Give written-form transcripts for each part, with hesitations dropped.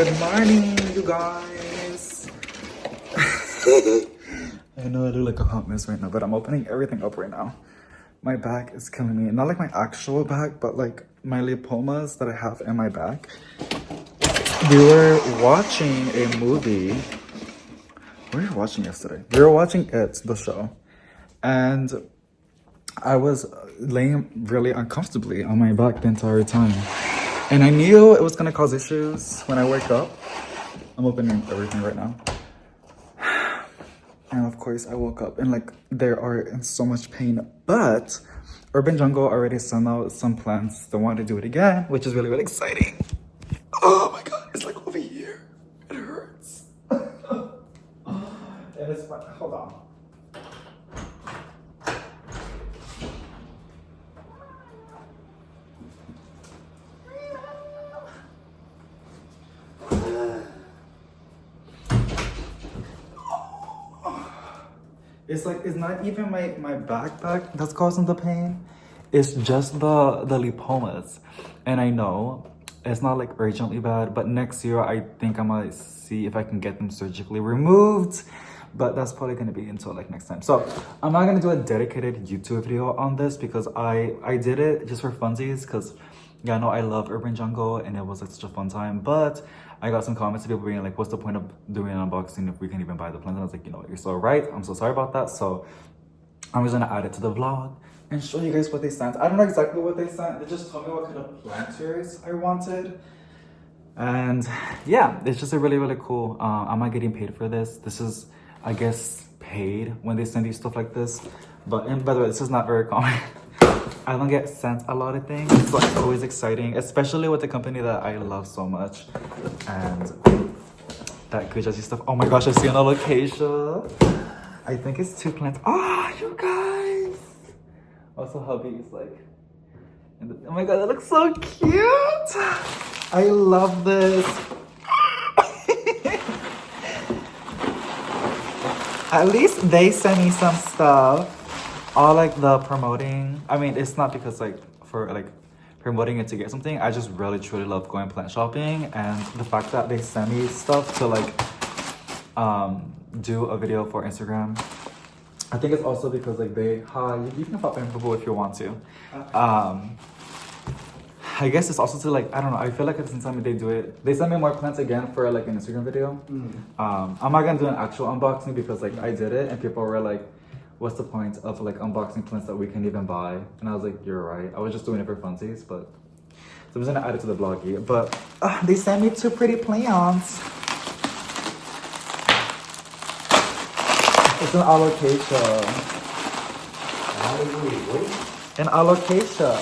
Good morning, you guys. I know I look like a hot mess right now, but I'm opening everything up right now. My back is killing me. Not like my actual back, but like my lipomas that I have in my back. We were watching a movie. What were we watching yesterday? We were watching It, the show. And I was laying really uncomfortably on my back the entire time. And I knew it was gonna cause issues when I wake up. I'm opening everything right now. And of course I woke up and like they are in so much pain. But Urban Jungle already sent out some plants that want to do it again, which is really, really exciting. Oh my god, it's like over here. It hurts. And it's fun. Hold on. It's like, it's not even my backpack that's causing the pain. It's just the lipomas. And I know it's not like urgently bad, but next year I think I might see if I can get them surgically removed. But that's probably gonna be until like next time. So I'm not gonna do a dedicated YouTube video on this because I did it just for funsies because yeah, I know I love Urban Jungle and it was like such a fun time. But I got some comments of people being like, what's the point of doing an unboxing if we can't even buy the plants? And I was like, you know, you're so right. I'm so sorry about that. So I'm just gonna add it to the vlog and show you guys what they sent. I don't know exactly what they sent. They just told me what kind of planters I wanted. And yeah, it's just a really, really cool. I'm not getting paid for this. This is, I guess, paid when they send you stuff like this. But, and by the way, this is not very common. I don't get sent a lot of things, so it's always exciting, especially with the company that I love so much. And that good jazzy stuff. Oh my gosh, I see an alocasia. I think it's 2 plants. Oh, you guys. Also, Hubby is like, oh my god, that looks so cute. I love this. At least they sent me some stuff. All like the promoting. I mean, it's not because like for like promoting it to get something. I just really truly love going plant shopping, and the fact that they send me stuff to like do a video for Instagram. I think it's also because like they you can pop in boo if you want to. I guess it's also to like, I don't know, I feel like at the same time they do it, they send me more plants again for like an Instagram video. I'm not gonna do an actual unboxing because like I did it and people were like, what's the point of like unboxing plants that we can't even buy? And I was like, you're right. I was just doing it for funsies, but so I'm just gonna add it to the vlog here. But they sent me 2 pretty plants. It's an alocasia. An alocasia.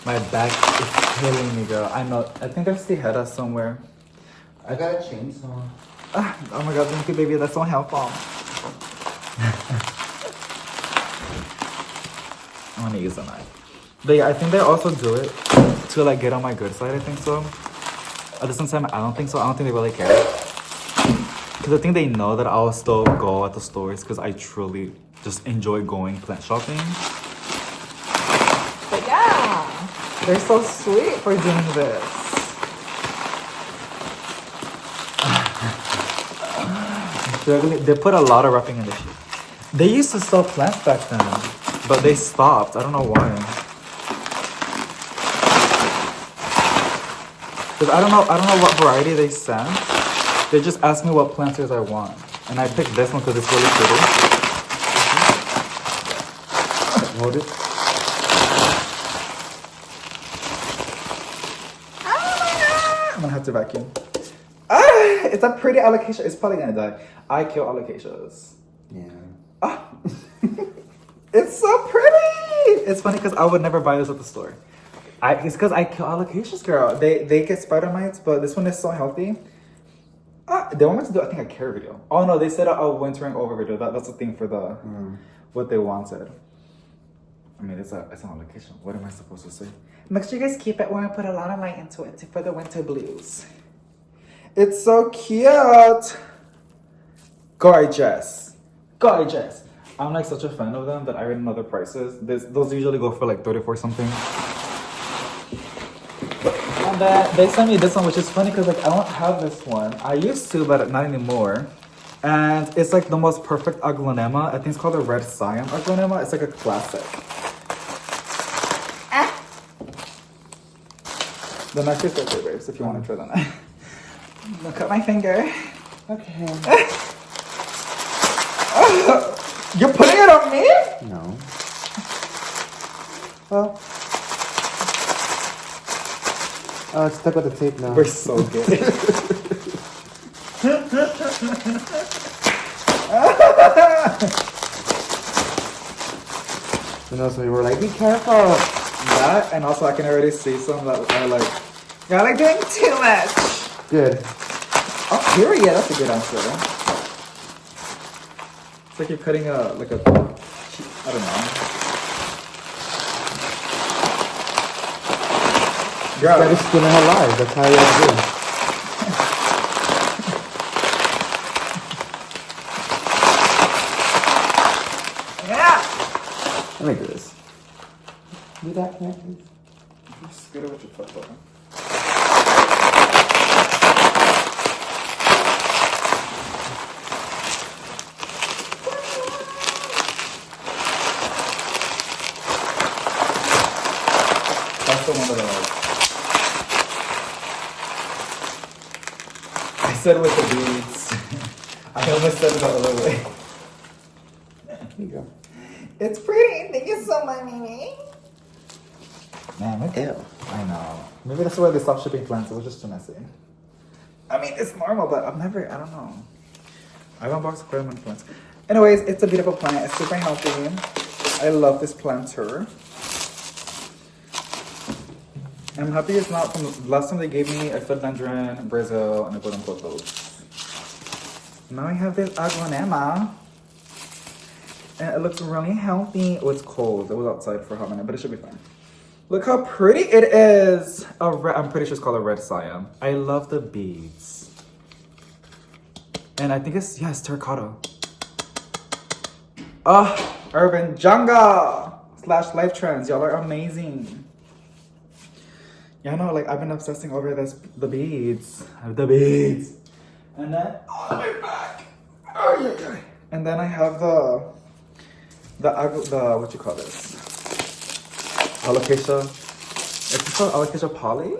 My back is killing me, girl. I know. I think I still had us somewhere. I got a chainsaw. Oh my god, thank you, baby. That's so helpful. I'm gonna use a knife. But yeah, I think they also do it to like get on my good side, I think so. At the same time, I don't think so. I don't think they really care. Because I think they know that I'll still go at the stores because I truly just enjoy going plant shopping. But yeah, they're so sweet for doing this. They put a lot of wrapping in this shit. They used to sell plants back then, but they stopped. I don't know why. Cause I don't know what variety they sent. They just asked me what planters I want, and I picked this one because it's really pretty. Hold it. I'm gonna have to vacuum. It's a pretty alocasia. It's probably gonna die. I kill alocasias. Yeah. It's so pretty. It's funny because I would never buy this at the store. It's because I kill alocasias, girl. They get spider mites, but this one is so healthy. They want me to do, I think, a care video. Oh no, they said a wintering over video. That's the thing for the what they wanted. I mean, it's an alocasia. What am I supposed to say? Make sure you guys keep it when I put a lot of light into it for the winter blues. It's so cute. Gorgeous. Gorgeous. I'm like such a fan of them that I already know the prices. Those usually go for like 34 something. Oh And then they sent me this one, which is funny because like I don't have this one. I used to, but not anymore. And it's like the most perfect aglaonema. I think it's called the red cyan aglaonema. It's like a classic. The knife is right there, babes, if you want to try the knife. Look at my finger. Okay. You're putting it on me? No. Well. Oh, it's stuck with the tape now. We're so good. So we were like, be careful. That, and also I can already see some that are like, you're like doing too much. Good. Oh, period. That's a good answer. It's like you're cutting I don't know. Girl. That is skinning her alive. That's how you do. Yeah. Let me do this. Do that, can I please? Just get it with your foot, button. That's the one that I like. I said with the beads. I almost said it the other way. There you go. It's pretty. Thank you so much, Mimi. Man, what the? I know. Maybe that's why they stopped shipping plants. It was just too messy. I mean, it's normal, but I don't know. I've unboxed quite a many plants. Anyways, it's a beautiful plant. It's super healthy. I love this planter. I'm happy it's not from the last time they gave me a philodendron, Brazil, and I put them both. Now I have this aglaonema. And it looks really healthy. Oh, it's cold. It was outside for a hot minute, but it should be fine. Look how pretty it is. I'm pretty sure it's called a red cyan. I love the beads. And I think it's terracotta. Urban Jungle / Life Trends. Y'all are amazing. Yeah, I know, like I've been obsessing over the beads. The beads. And then, my back. And then I have the what you call this? Alocasia. It's called Alocasia poly.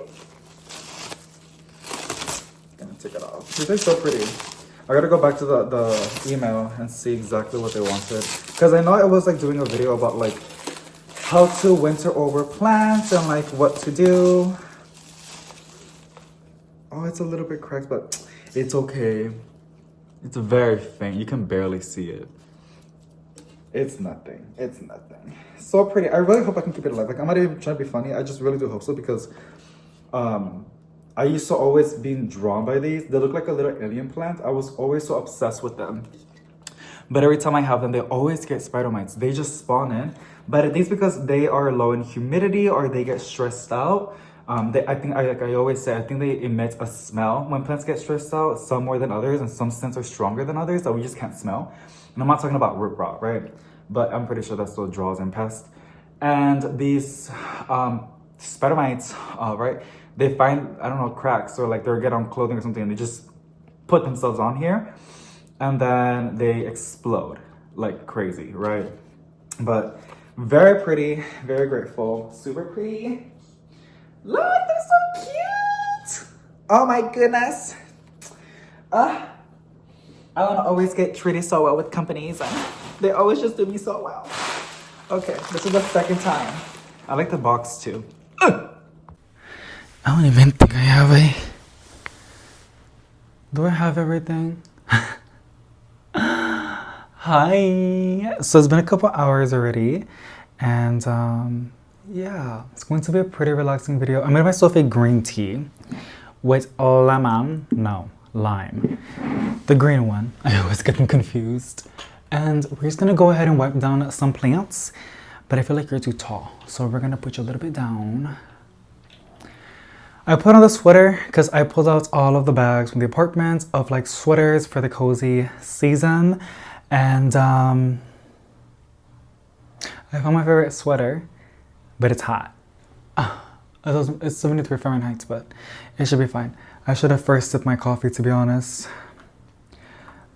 Gonna take it off. These are so pretty. I gotta go back to the email and see exactly what they wanted. Because I know I was like doing a video about like how to winter over plants and like what to do. Oh, it's a little bit cracked, but it's okay. It's very faint. You can barely see it. It's nothing. It's nothing. So pretty. I really hope I can keep it alive. Like, I'm not even trying to be funny. I just really do hope so because I used to always be drawn by these. They look like a little alien plant. I was always so obsessed with them. But every time I have them, they always get spider mites. They just spawn in. But at least because they are low in humidity or they get stressed out, I always say, I think they emit a smell when plants get stressed out, some more than others, and some scents are stronger than others that we just can't smell. And I'm not talking about root rot, right? But I'm pretty sure that's what draws in pests. And these spider mites, right? They find, I don't know, cracks or like they'll get on clothing or something and they just put themselves on here and then they explode like crazy, right? But very pretty, very grateful, super pretty. Look, they're so cute. Oh my goodness. I don't always get treated so well with companies and they always just do me so well. Okay, this is the second time. I like the box too. I don't even think I have do I have everything? Hi. So it's been a couple hours already and yeah, it's going to be a pretty relaxing video. I made myself a green tea with lime. The green one. I always get them confused. And we're just gonna go ahead and wipe down some plants, but I feel like you're too tall. So we're gonna put you a little bit down. I put on the sweater because I pulled out all of the bags from the apartment of like sweaters for the cozy season. And I found my favorite sweater, but it's hot. It's 73 Fahrenheit, but it should be fine. I should have first sipped my coffee, to be honest.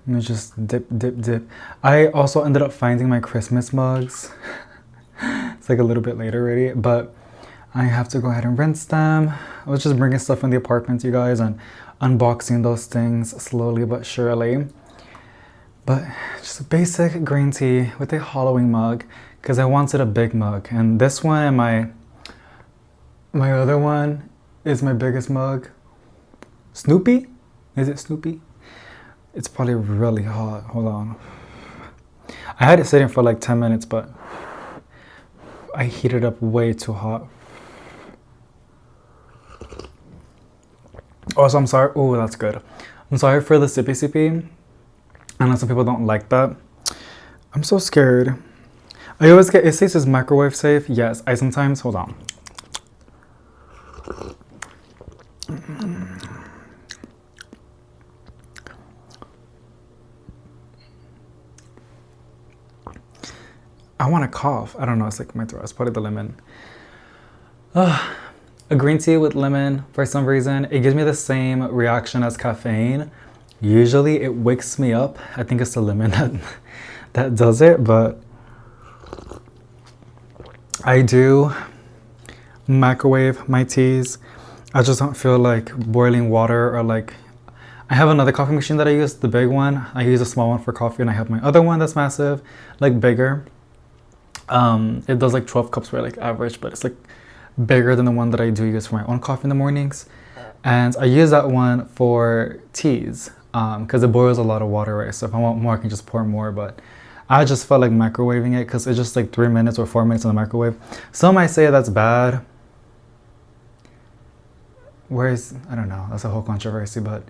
Let me just dip. I also ended up finding my Christmas mugs. It's like a little bit later already, but I have to go ahead and rinse them. I was just bringing stuff in the apartment, you guys, and unboxing those things slowly but surely. But just a basic green tea with a hollowing mug, because I wanted a big mug. And this one and my other one is my biggest mug. Snoopy? Is it Snoopy? It's probably really hot. Hold on. I had it sitting for like 10 minutes, but I heated up way too hot. Also, I'm sorry. Oh, that's good. I'm sorry for the sippy. I know some people don't like that. I'm so scared. I always get, it says it's microwave safe. Yes, I sometimes, hold on. I want to cough. I don't know. It's like my throat. It's probably the lemon. A green tea with lemon, for some reason, it gives me the same reaction as caffeine. Usually it wakes me up. I think it's the lemon that does it, but I do microwave my teas. I just don't feel like boiling water or like, I have another coffee machine that I use, the big one. I use a small one for coffee, and I have my other one that's massive, like bigger. It does like 12 cups for like average, but it's like bigger than the one that I do use for my own coffee in the mornings. And I use that one for teas because it boils a lot of water, right? So if I want more, I can just pour more, but I just felt like microwaving it because it's just like 3 minutes or 4 minutes in the microwave. Some might say that's bad. Whereas, I don't know, that's a whole controversy, but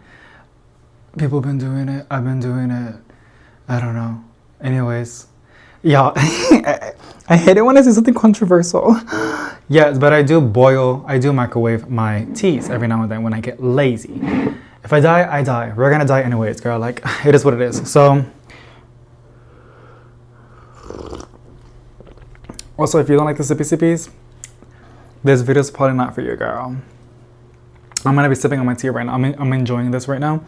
people have been doing it. I've been doing it. I don't know. Anyways, yeah, I hate it when I say something controversial. Yes, but I do microwave my teas every now and then when I get lazy. If I die, I die. We're gonna die anyways, girl. Like, it is what it is. So, also, if you don't like the sippies, this video is probably not for you, girl. I'm gonna be sipping on my tea right now. I'm enjoying this right now.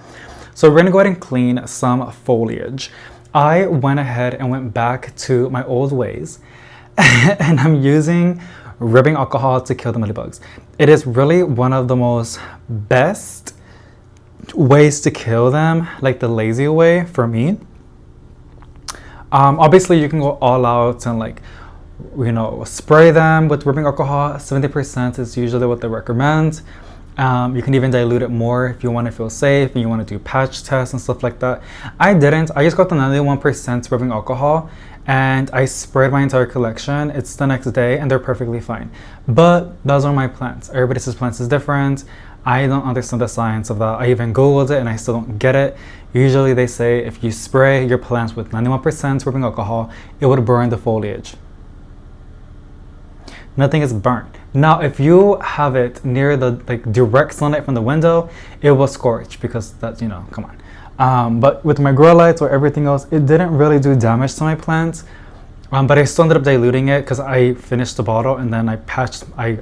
So we're gonna go ahead and clean some foliage. I went ahead and went back to my old ways and I'm using rubbing alcohol to kill the mealybugs. It is really one of the most best ways to kill them, like the lazy way for me. Obviously you can go all out and like, you know, spray them with rubbing alcohol. 70% is usually what they recommend. You can even dilute it more if you want to feel safe and you want to do patch tests and stuff like that. I didn't. I just got the 91% rubbing alcohol and I sprayed my entire collection. It's the next day and they're perfectly fine. But those are my plants. Everybody says plants is different. I don't understand the science of that. I even Googled it and I still don't get it. Usually they say if you spray your plants with 91% rubbing alcohol, it would burn the foliage. Nothing is burnt. Now, if you have it near the like direct sunlight from the window, it will scorch because that's, you know, come on. But with my grow lights or everything else, it didn't really do damage to my plants. But I still ended up diluting it because I finished the bottle and then I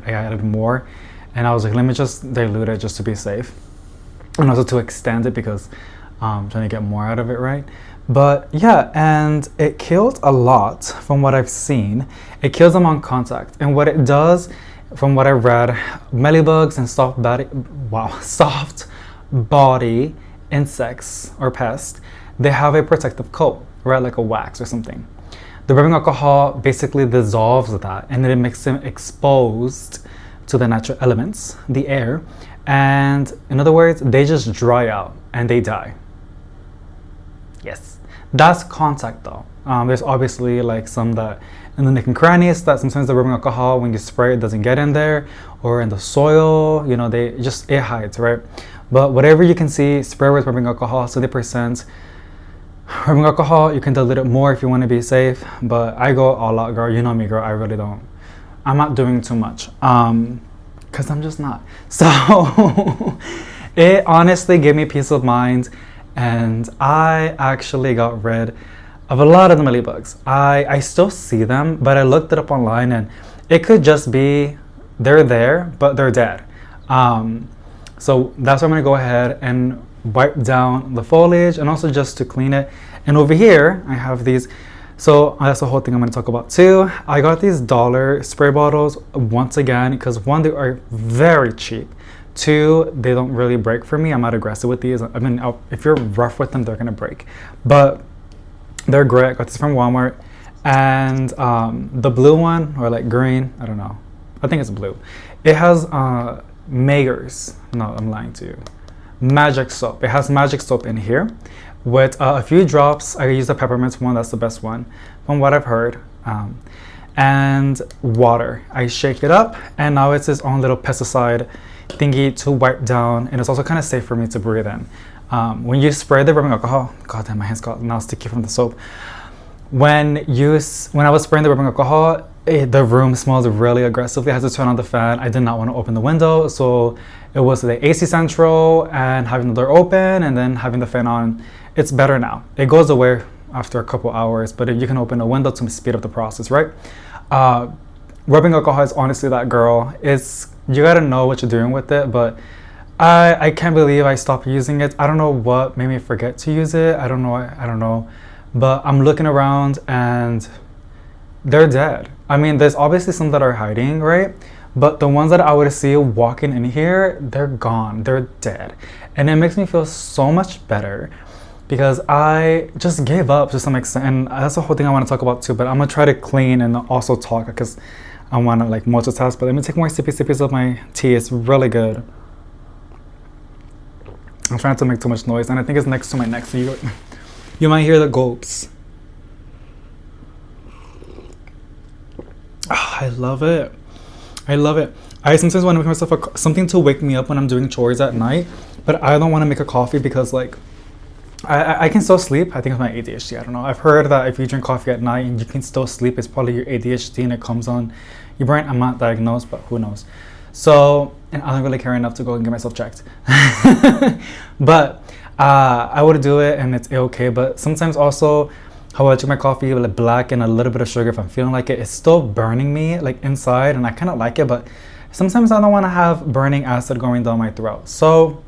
added more. And I was like, let me just dilute it just to be safe. And also to extend it because I'm trying to get more out of it, right? But yeah, and it kills a lot from what I've seen. It kills them on contact. And what it does, from what I read, mealybugs and soft body insects or pests, they have a protective coat, right? Like a wax or something. The rubbing alcohol basically dissolves that and it makes them exposed to the natural elements, the air. And in other words, they just dry out and they die. Yes, that's contact though. There's obviously like some that in the nook and crannies that sometimes the rubbing alcohol, when you spray it, doesn't get in there, or in the soil, you know, it hides, right? But whatever you can see, spray with rubbing alcohol, 70%. Rubbing alcohol, you can dilute it more if you want to be safe, but I go all out, girl. You know me, girl. I really don't. I'm not doing too much, because I'm just not. So it honestly gave me peace of mind. And I actually got rid of a lot of the mealybugs. I still see them, but I looked it up online and it could just be they're there, but they're dead. So that's why I'm gonna go ahead and wipe down the foliage and also just to clean it. And over here, I have these. So that's the whole thing I'm gonna talk about too. I got these dollar spray bottles once again because one, they are very cheap. Two, they don't really break for me. I'm not aggressive with these. I mean, if you're rough with them, they're gonna break. But they're great. I got this from Walmart. And the blue one, or like green, I don't know. I think it's blue. It has Mayors. No, I'm lying to you. Magic soap. It has magic soap in here with a few drops. I use the peppermint one. That's the best one from what I've heard. And water. I shake it up, and now it's its own little pesticide thingy to wipe down, and it's also kind of safe for me to breathe in. When you spray the rubbing alcohol, god damn, my hands got now sticky from the soap. When I was spraying the rubbing alcohol, the room smells really aggressively. I had to turn on the fan. I did not want to open the window, so it was the AC central and having the door open and then having the fan on. It's better now. It goes away after a couple hours, but if you can open a window to speed up the process, right? Rubbing alcohol is honestly that girl. You gotta know what you're doing with it, but I can't believe I stopped using it. I don't know what made me forget to use it. I don't know. But I'm looking around and they're dead. I mean, there's obviously some that are hiding, right? But the ones that I would see walking in here, they're gone. They're dead. And it makes me feel so much better because I just gave up to some extent. And that's the whole thing I want to talk about too. But I'm going to try to clean and also talk because I want to like multitask. But let me take more sippy of my tea. It's really good. I'm trying to make too much noise. And I think it's next to my neck. So you might hear the gulps. Oh, I love it. I sometimes want to make myself something to wake me up when I'm doing chores at night, but I don't want to make a coffee because like I can still sleep. I think it's my ADHD. I don't know. I've heard that if you drink coffee at night and you can still sleep, it's probably your ADHD and it comes on your brain. I'm not diagnosed, but who knows. So, and I don't really care enough to go and get myself checked. But I would do it and it's okay. But sometimes also how I drink my coffee with like black and a little bit of sugar if I'm feeling like it, it's still burning me like inside and I kind of like it, but sometimes I don't want to have burning acid going down my throat. So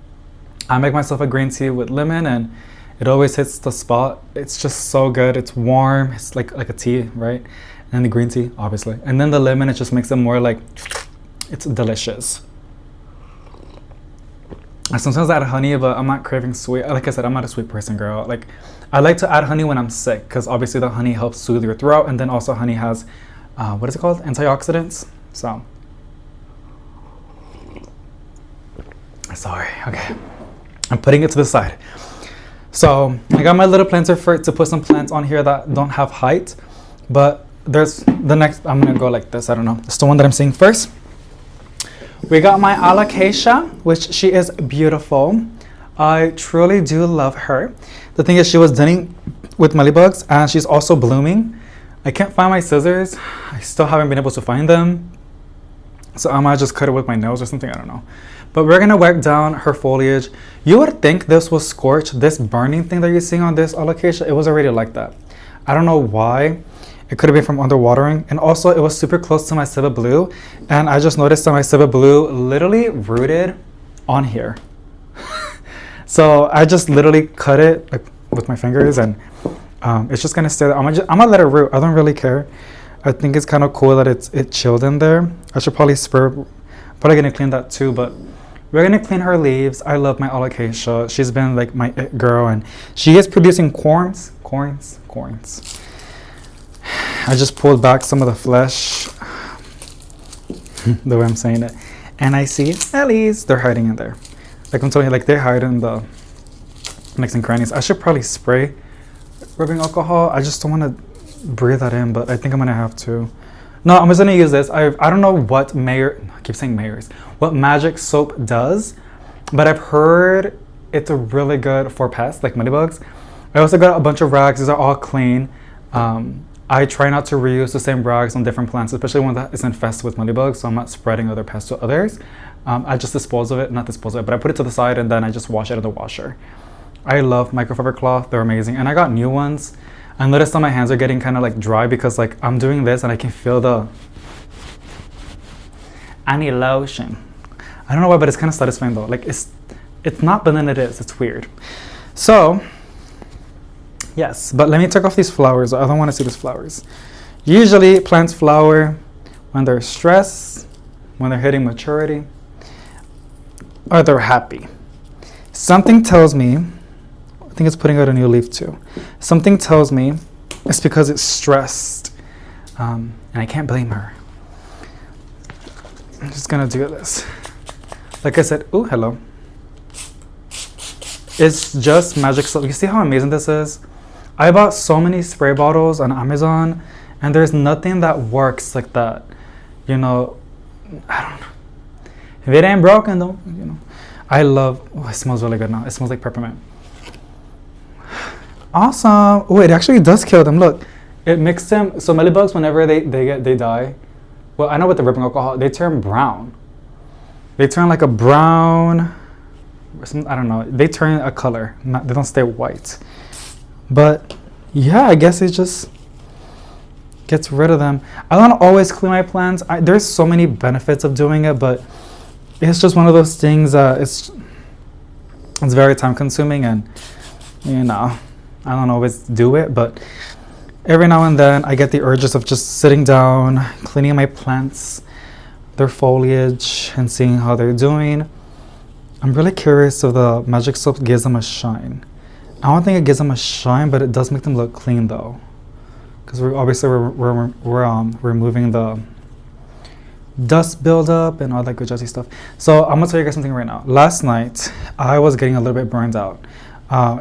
I make myself a green tea with lemon and it always hits the spot. It's just so good. It's warm. It's like a tea, right? And the green tea, obviously. And then the lemon, it just makes it more like, it's delicious. I sometimes add honey, but I'm not craving sweet. Like I said, I'm not a sweet person, girl. Like, I like to add honey when I'm sick because obviously the honey helps soothe your throat, and then also honey has, what is it called? Antioxidants. So, sorry. Okay, I'm putting it to the side. So I got my little planter to put some plants on here that don't have height, but there's the next. I'm gonna go like this. I don't know. It's the one that I'm seeing first. We got my alocasia, which she is beautiful. I truly do love her. The thing is, she was dealing with mealybugs and she's also blooming. I can't find my scissors. I still haven't been able to find them. So I might just cut it with my nails or something, I don't know. But we're gonna wipe down her foliage. You would think this was scorched, this burning thing that you're seeing on this alocasia, it was already like that. I don't know why. It could have been from underwatering. And also it was super close to my civet blue. And I just noticed that my civet blue literally rooted on here. So I just literally cut it like with my fingers and it's just gonna stay there. I'm gonna let it root. I don't really care. I think it's kind of cool that it chilled in there. I should probably probably gonna clean that too, but we're gonna clean her leaves. I love my alocasia. She's been like my it girl and she is producing corns. I just pulled back some of the flesh, the way I'm saying it, and I see Ellies. They're hiding in there. Like I'm telling you, like they hide in the nooks and crannies. I should probably spray rubbing alcohol. I just don't want to breathe that in, but I think I'm gonna have to. No, I'm just gonna use this. I don't know what I keep saying Mayors, what magic soap does, but I've heard it's really good for pests, like mealybugs. I also got a bunch of rags. These are all clean. I try not to reuse the same rags on different plants, especially one that is infested with mealybugs, so I'm not spreading other pests to others. I just not dispose of it, but I put it to the side and then I just wash it in the washer. I love microfiber cloth. They're amazing. And I got new ones. I noticed that my hands are getting kind of like dry because like I'm doing this and I can feel I need lotion. I don't know why, but it's kind of satisfying though. Like it's not, but then it is. It's weird. So yes, but let me take off these flowers. I don't want to see these flowers. Usually plants flower when they're stressed, when they're hitting maturity, or they're happy. Something tells me, I think it's putting out a new leaf too. Something tells me it's because it's stressed. And I can't blame her. I'm just gonna do this. Like I said, oh, hello. It's just magic soap. You see how amazing this is? I bought so many spray bottles on Amazon, and there's nothing that works like that. You know, I don't know. If it ain't broken though, you know. I love, oh, it smells really good now. It smells like peppermint. Awesome. Oh, it actually does kill them. Look, it makes them, so mealybugs, whenever they die, well, I know with the rubbing alcohol, they turn brown. They turn like a brown, I don't know. They turn a color. They don't stay white. But yeah, I guess it just gets rid of them. I don't always clean my plants. There's so many benefits of doing it, but it's just one of those things. It's very time consuming, and you know, I don't always do it, but every now and then I get the urges of just sitting down, cleaning my plants, their foliage, and seeing how they're doing. I'm really curious if the magic soap gives them a shine. I don't think it gives them a shine, but it does make them look clean though, because we're removing the dust buildup and all that good jazzy stuff. So I'm gonna tell you guys something right now. Last night I was getting a little bit burned out.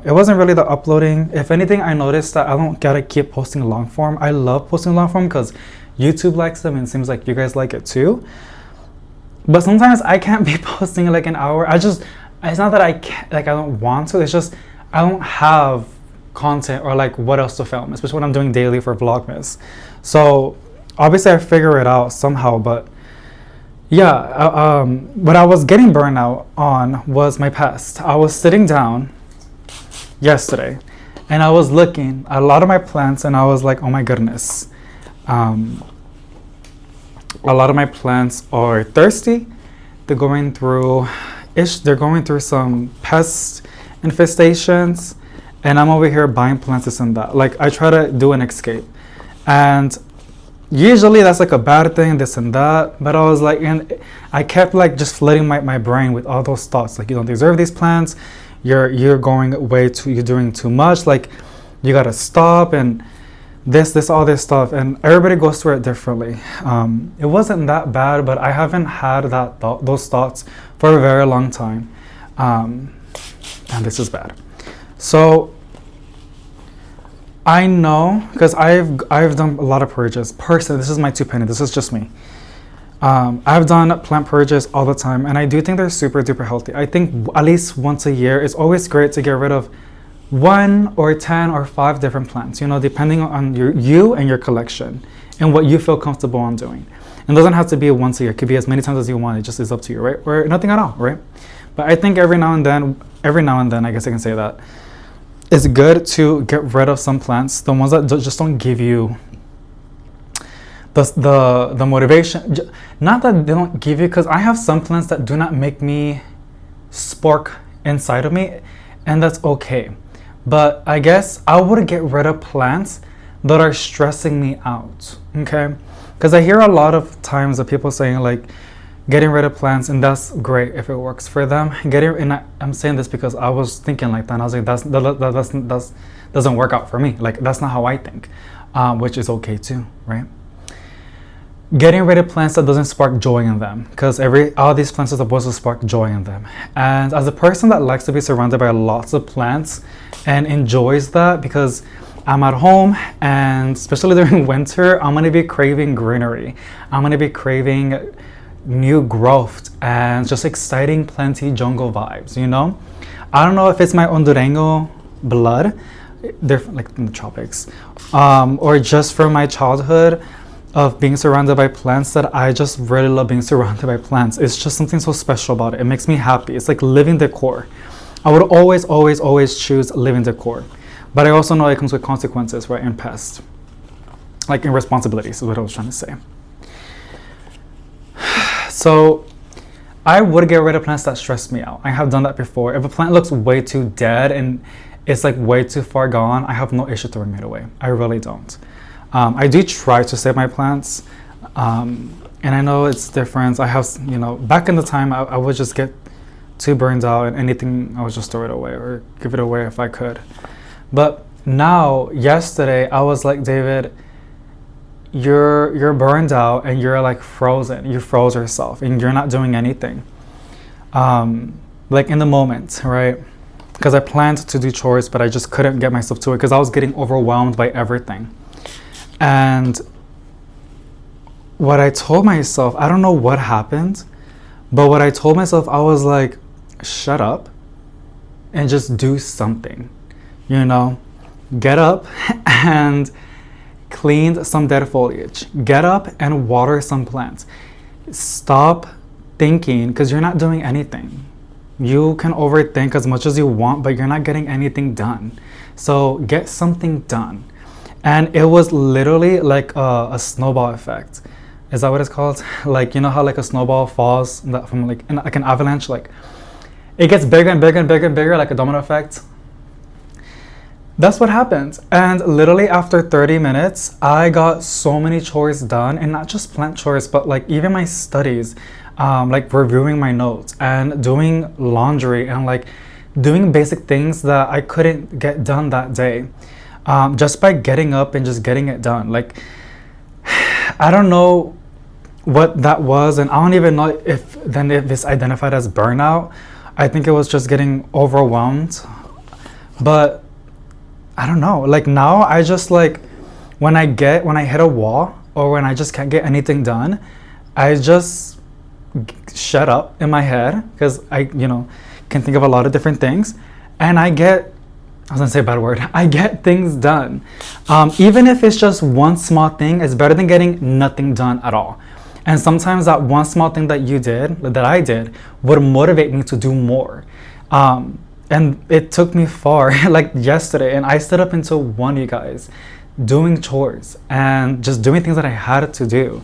It wasn't really the uploading. If anything, I noticed that I don't gotta keep posting long form. I love posting long form because YouTube likes them, and it seems like you guys like it too. But sometimes I can't be posting like an hour. It's not that I can't, like I don't want to. It's just I don't have content or like what else to film, especially when I'm doing daily for Vlogmas. So obviously I figure it out somehow, but yeah, what I was getting burnout on was my pest. I was sitting down yesterday and I was looking at a lot of my plants and I was like, oh my goodness. A lot of my plants are thirsty. They're going through some pest infestations, and I'm over here buying plants this and that. Like I try to do an escape, and usually that's like a bad thing, this and that. But I was like, and I kept like just flooding my brain with all those thoughts. Like you don't deserve these plants. You're doing too much. Like you gotta stop, and all this stuff, and everybody goes through it differently. It wasn't that bad, but I haven't had those thoughts for a very long time, and this is bad. So I know, because I've done a lot of purges. Personally, this is my 2 penny. This is just me. I've done plant purges all the time, and I do think they're super duper healthy. I think at least once a year, it's always great to get rid of 1 or 10 or 5 different plants, you know, depending on you and your collection and what you feel comfortable on doing. It doesn't have to be once a year. It could be as many times as you want. It just is up to you, right? Or nothing at all, right? But I think every now and then, I guess I can say that, it's good to get rid of some plants, the ones that just don't give you the motivation. Not that they don't give you, because I have some plants that do not make me spark inside of me, and that's okay. But I guess I would get rid of plants that are stressing me out, okay? Because I hear a lot of times of people saying like getting rid of plants, and that's great if it works for them. I'm saying this because I was thinking like that, and I was like, that doesn't work out for me. Like that's not how I think, which is okay too, right? Getting rid of plants that doesn't spark joy in them, because all these plants are supposed to spark joy in them. And as a person that likes to be surrounded by lots of plants and enjoys that, because I'm at home, and especially during winter, I'm gonna be craving greenery. I'm gonna be craving new growth and just exciting, plenty jungle vibes, you know? I don't know if it's my Hondureño blood, they're like in the tropics, or just from my childhood of being surrounded by plants, that I just really love being surrounded by plants. It's just something so special about it. It makes me happy. It's like living decor. I would always, always, always choose living decor. But I also know it comes with consequences, right, in Pest. Like in responsibilities is what I was trying to say. So I would get rid of plants that stress me out. I have done that before. If a plant looks way too dead and it's like way too far gone, I have no issue throwing it away. I really don't. I do try to save my plants. And I know it's different. I have, you know, back in the time, I would just get too burned out and anything, I would just throw it away or give it away if I could. But now, yesterday, I was like, David, you're burned out and you're like frozen. You froze yourself and you're not doing anything. Like in the moment, right? Because I planned to do chores, but I just couldn't get myself to it because I was getting overwhelmed by everything. And what I told myself, I don't know what happened, but what I told myself, I was like, shut up and just do something, you know, get up and clean some dead foliage, get up and water some plants. Stop thinking because you're not doing anything. You can overthink as much as you want, but you're not getting anything done. So get something done. And it was literally like a snowball effect. Is that what it's called? Like, you know how like a snowball falls from like an avalanche, like it gets bigger and bigger and bigger and bigger, like a domino effect. That's what happened. And literally after 30 minutes, I got so many chores done, and not just plant chores, but like even my studies, like reviewing my notes and doing laundry and like doing basic things that I couldn't get done that day. Just by getting up and just getting it done. Like, I don't know what that was, and I don't even know if it's identified as burnout. I think it was just getting overwhelmed. But I don't know. Like now I just like when I hit a wall or when I just can't get anything done, I just shut up in my head because I, you know, can think of a lot of different things, and I was gonna say a bad word. I get things done. Even if it's just one small thing, it's better than getting nothing done at all. And sometimes that one small thing that I did, would motivate me to do more. And it took me far, like yesterday, and I stood up until 1, you guys, doing chores and just doing things that I had to do.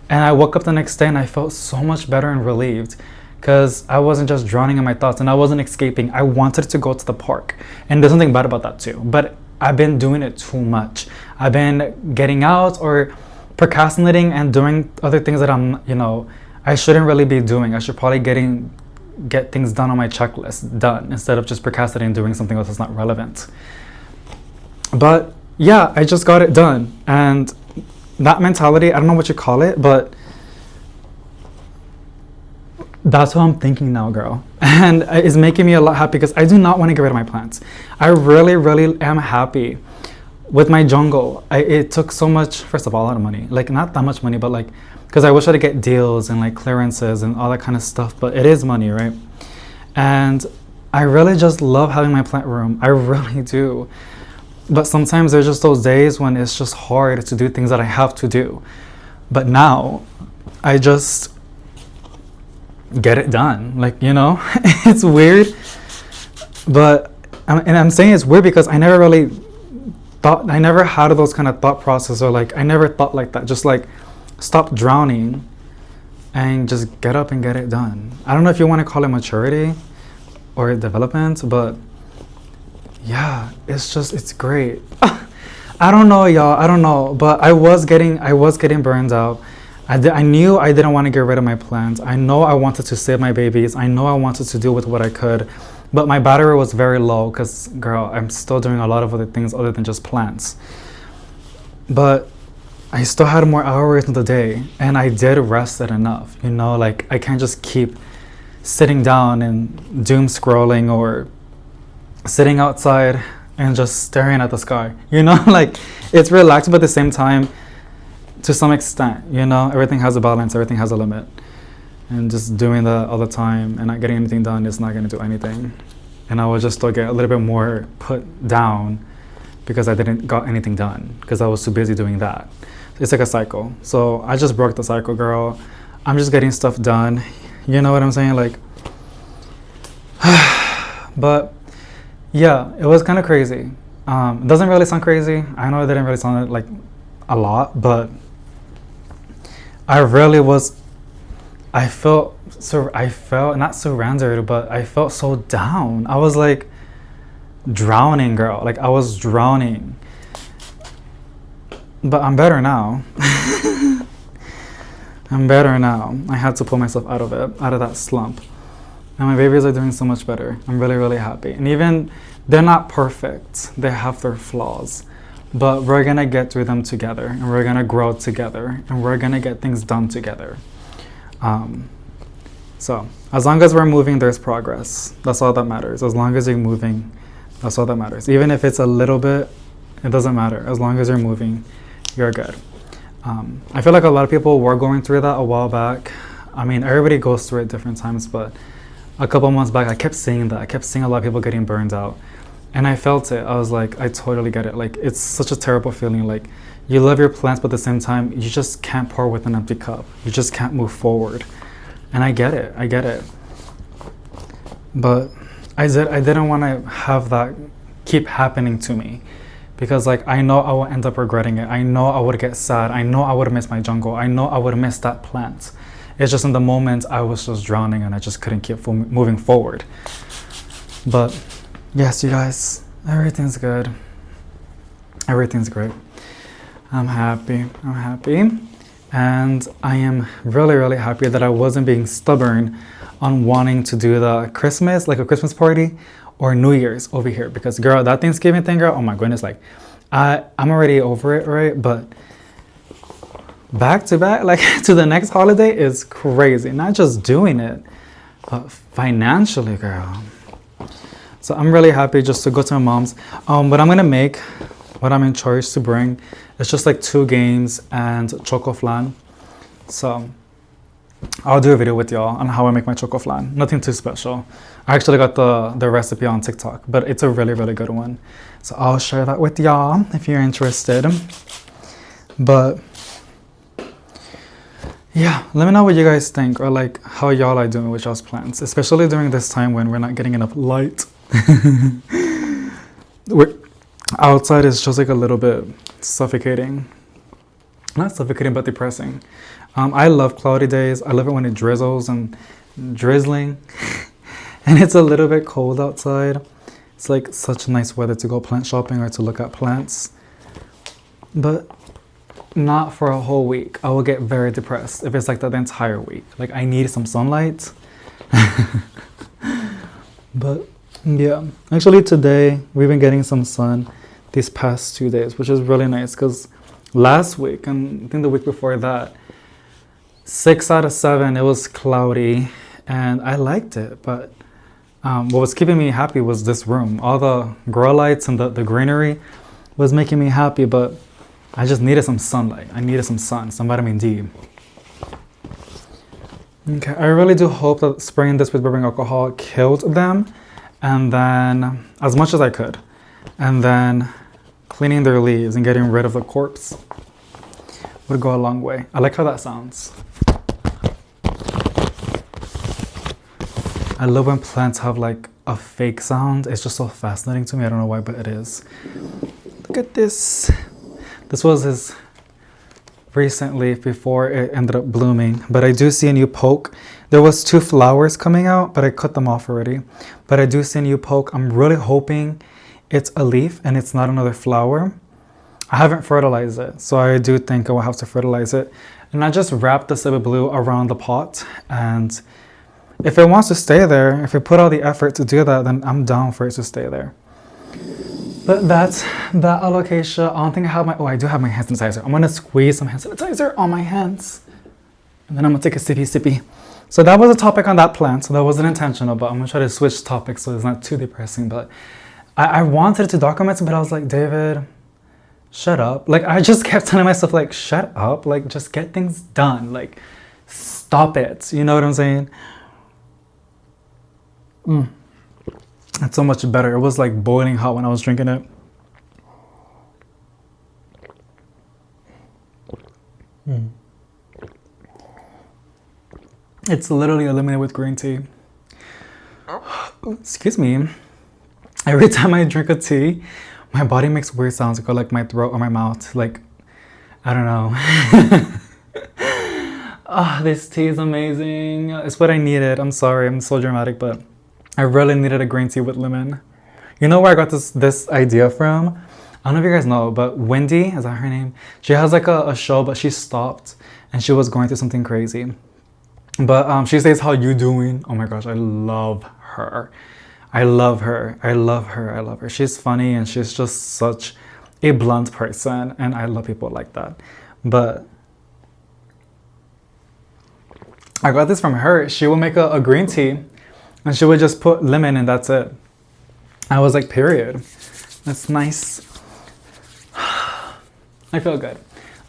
And I woke up the next day and I felt so much better and relieved, because I wasn't just drowning in my thoughts and I wasn't escaping. I wanted to go to the park. And there's something bad about that too. But I've been doing it too much. I've been getting out or procrastinating and doing other things that I shouldn't really be doing. I should probably get things done on my checklist done instead of just procrastinating and doing something else that's not relevant. But yeah, I just got it done. And that mentality, I don't know what you call it, but that's what I'm thinking now, girl. And it's making me a lot happy because I do not want to get rid of my plants. I really, really am happy with my jungle. It took so much, first of all, a lot of money. Like, not that much money, but like, because I wish I could get deals and like clearances and all that kind of stuff, but it is money, right? And I really just love having my plant room. I really do. But sometimes there's just those days when it's just hard to do things that I have to do. But now, I just get it done. Like, you know, it's weird. But, and I'm saying it's weird because I never had those kind of thought process, or like, I never thought like that. Just like, stop drowning and just get up and get it done. I don't know if you want to call it maturity or development, but yeah, it's great. I don't know, y'all. I don't know, but I was getting burned out. I knew I didn't want to get rid of my plants. I know I wanted to save my babies. I know I wanted to deal with what I could, but my battery was very low because, girl, I'm still doing a lot of other things other than just plants. But I still had more hours in the day, and I did rest it enough. You know, like, I can't just keep sitting down and doom scrolling or sitting outside and just staring at the sky. You know, like, it's relaxing, but at the same time, to some extent, you know, everything has a balance, everything has a limit. And just doing that all the time and not getting anything done is not going to do anything. And I would just still get a little bit more put down because I didn't got anything done because I was too busy doing that. It's like a cycle. So I just broke the cycle, girl. I'm just getting stuff done. You know what I'm saying? Like, but yeah, it was kind of crazy. It doesn't really sound crazy. I know it didn't really sound like a lot, but I really was I felt not surrendered, but I felt so down. I was like drowning, girl. Like I was drowning. But I'm better now. I'm better now. I had to pull myself out of it, out of that slump. And my babies are doing so much better. I'm really, really happy. And even they're not perfect. They have their flaws. But we're gonna get through them together, and we're gonna grow together, and we're gonna get things done together. So as long as we're moving, there's progress. That's all that matters. As long as you're moving, that's all that matters. Even if it's a little bit, it doesn't matter. As long as you're moving, you're good. I feel like a lot of people were going through that a while back. I mean, everybody goes through it different times, but a couple months back, I kept seeing that. I kept seeing a lot of people getting burned out. And I felt it. I was like, I totally get it. Like, it's such a terrible feeling. Like, you love your plants, but at the same time, you just can't pour with an empty cup. You just can't move forward. And I get it. I get it. But I didn't want to have that keep happening to me. Because, like, I know I will end up regretting it. I know I would get sad. I know I would miss my jungle. I know I would miss that plant. It's just in the moment I was just drowning and I just couldn't keep moving forward. But yes, you guys, everything's good. Everything's great. I'm happy. I'm happy. And I am really, really happy that I wasn't being stubborn on wanting to do the Christmas, like a Christmas party or New Year's over here. Because, girl, that Thanksgiving thing, girl, oh my goodness, like, I'm already over it, right? But back to back, like, to the next holiday is crazy. Not just doing it, but financially, girl. So I'm really happy just to go to my mom's. What I'm gonna make, what I'm in charge to bring, is just like 2 games and choco flan. So I'll do a video with y'all on how I make my choco flan. Nothing too special. I actually got the recipe on TikTok, but it's a really, really good one. So I'll share that with y'all if you're interested. But yeah, let me know what you guys think, or like how y'all are doing with y'all's plants, especially during this time when we're not getting enough light. Outside is just like a little bit suffocating. Not suffocating, but depressing. I love cloudy days. I love it when it drizzles and drizzling. And it's a little bit cold outside. It's like such nice weather to go plant shopping or to look at plants. But not for a whole week. I will get very depressed if it's like that the entire week. Like, I need some sunlight. But yeah, actually today we've been getting some sun these past 2 days, which is really nice, because last week and I think the week before that, 6 out of 7 it was cloudy, and I liked it. But what was keeping me happy was this room. All the grow lights and the greenery was making me happy, but I just needed some sunlight. I needed some sun, some vitamin D. Okay, I really do hope that spraying this with rubbing alcohol killed them, and then, as much as I could, and then cleaning their leaves and getting rid of the corpse would go a long way. I like how that sounds. I love when plants have like a fake sound. It's just so fascinating to me. I don't know why, but it is. Look at this. This was his recently before it ended up blooming, but I do see a new poke. There was 2 flowers coming out, but I cut them off already. But I do see a new poke. I'm really hoping it's a leaf and it's not another flower. I haven't fertilized it, so I do think I will have to fertilize it. And I just wrapped the Civet Blue around the pot, and if it wants to stay there, if I put all the effort to do that, then I'm down for it to stay there. But that's that alocasia. I don't think I have my, I do have my hand sanitizer. I'm gonna squeeze some hand sanitizer on my hands, and then I'm gonna take a sippy. So that was a topic on that plant, so that wasn't intentional, but I'm gonna try to switch topics so it's not too depressing. But I wanted to document it, but I was like, David, shut up. Like, I just kept telling myself, like, shut up, like, just get things done, like, stop it, you know what I'm saying? It's so much better. It was like boiling hot when I was drinking it. It's literally eliminated with green tea. Excuse me. Every time I drink a tea, my body makes weird sounds. It go like my throat or my mouth. Like, I don't know. This tea is amazing. It's what I needed. I'm sorry, I'm so dramatic, but I really needed a green tea with lemon. You know where I got this idea from? I don't know if you guys know, but Wendy, is that her name? She has like a show, but she stopped and she was going through something crazy. But she says, "How you doing?" Oh my gosh, I love her. I love her. I love her. I love her. She's funny and she's just such a blunt person, and I love people like that. But I got this from her. She will make a green tea and she would just put lemon and that's it. I was like, period. That's nice. I feel good.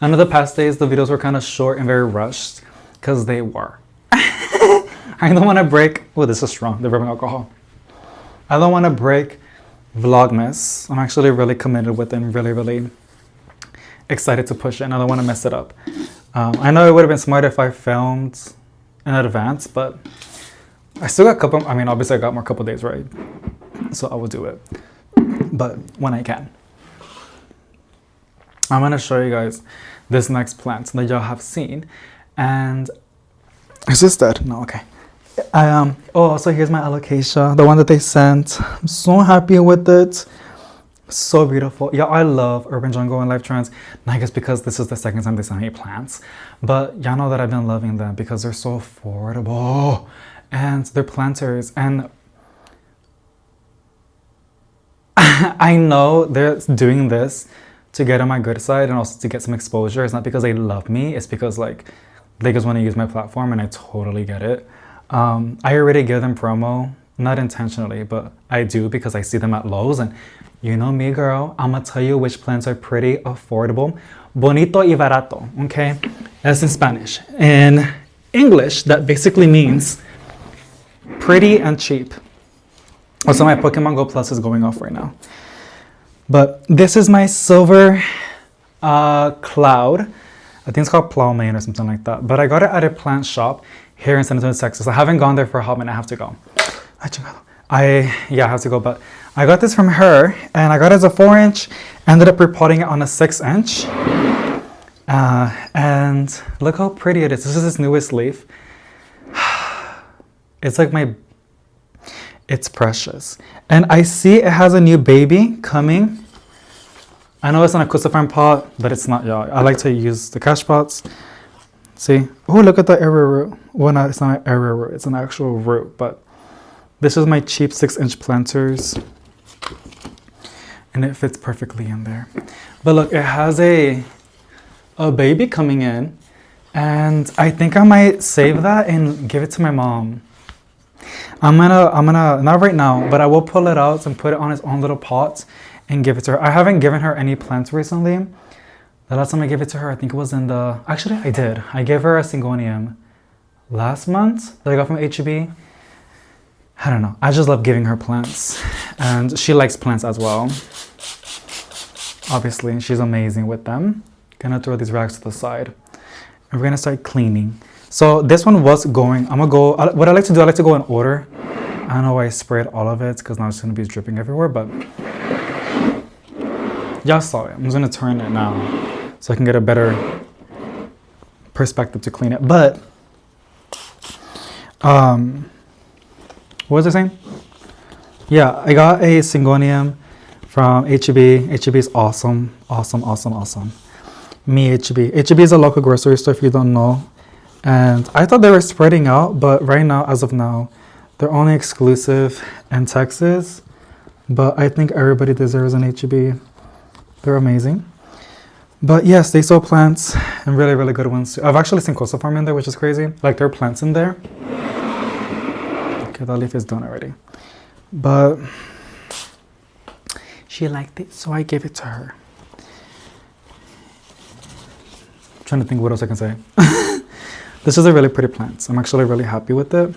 I know the past days the videos were kind of short and very rushed because they were. I don't want to break, oh, this is strong, the rubbing alcohol. I don't want to break Vlogmas. I'm actually really committed with it and really, really excited to push it, and I don't want to mess it up. I know it would have been smart if I filmed in advance, but I still got a couple, I mean, obviously I got more couple days, right? So I will do it, but when I can. I'm going to show you guys this next plant that y'all have seen, and is this dead? No, okay. So here's my alocasia, the one that they sent. I'm so happy with it. So beautiful. Yeah, I love Urban Jungle and Life Trends. And I guess because this is the second time they sent me plants. But y'all know that I've been loving them because they're so affordable. And they're planters. And I know they're doing this to get on my good side and also to get some exposure. It's not because they love me. It's because like they just want to use my platform, and I totally get it. I already give them promo, not intentionally, but I do because I see them at Lowe's, and you know me, girl, I'm gonna tell you which plants are pretty affordable. Bonito y barato, okay? That's in Spanish. In English, that basically means pretty and cheap. Also, my Pokemon Go Plus is going off right now. But this is my silver cloud. I think it's called Plowman or something like that. But I got it at a plant shop here in San Antonio, Texas. I haven't gone there for a hot minute. I have to go. I have to go. But I got this from her, and I got it as a 4-inch. Ended up repotting it on a 6-inch. And look how pretty it is. This is its newest leaf. It's like it's precious. And I see it has a new baby coming. I know it's an cruciform pot, but it's not, y'all. I like to use the cash pots. See? Oh, look at the arrow root. Well, no, it's not an arrow root. It's an actual root. But this is my cheap 6-inch planters. And it fits perfectly in there. But look, it has a baby coming in. And I think I might save that and give it to my mom. I'm gonna, not right now, but I will pull it out and put it on its own little pot and give it to her. I haven't given her any plants recently. The last time I gave it to her, I think it was actually I did. I gave her a Syngonium last month that I got from HEB. I don't know. I just love giving her plants. And she likes plants as well. Obviously, she's amazing with them. Gonna throw these rags to the side. And we're gonna start cleaning. So this one was going, what I like to do, I like to go in order. I don't know why I sprayed all of it because now it's gonna be dripping everywhere, but y'all saw it. I'm just gonna turn it now so I can get a better perspective to clean it. But, what was I saying? Yeah, I got a Syngonium from HEB. HEB is awesome, awesome, awesome, awesome. Me, HEB. HEB is a local grocery store if you don't know. And I thought they were spreading out, but right now, as of now, they're only exclusive in Texas. But I think everybody deserves an HEB. They're amazing. But yes, they sell plants and really, really good ones too. I've actually seen Coastal Farm in there, which is crazy. Like there are plants in there. Okay, that leaf is done already. But she liked it, so I gave it to her. I'm trying to think what else I can say. This is a really pretty plant. I'm actually really happy with it.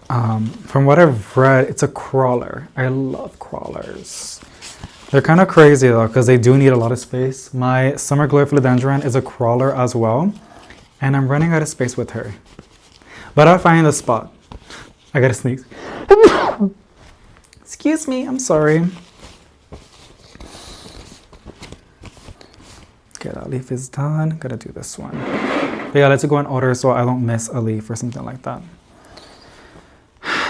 From what I've read, it's a crawler. I love crawlers. They're kind of crazy though, because they do need a lot of space. My summer glory philodendron is a crawler as well. And I'm running out of space with her. But I'll find the spot. I gotta sneeze. Excuse me, I'm sorry. Okay, that leaf is done. Gotta do this one. But yeah, let's go in order so I don't miss a leaf or something like that.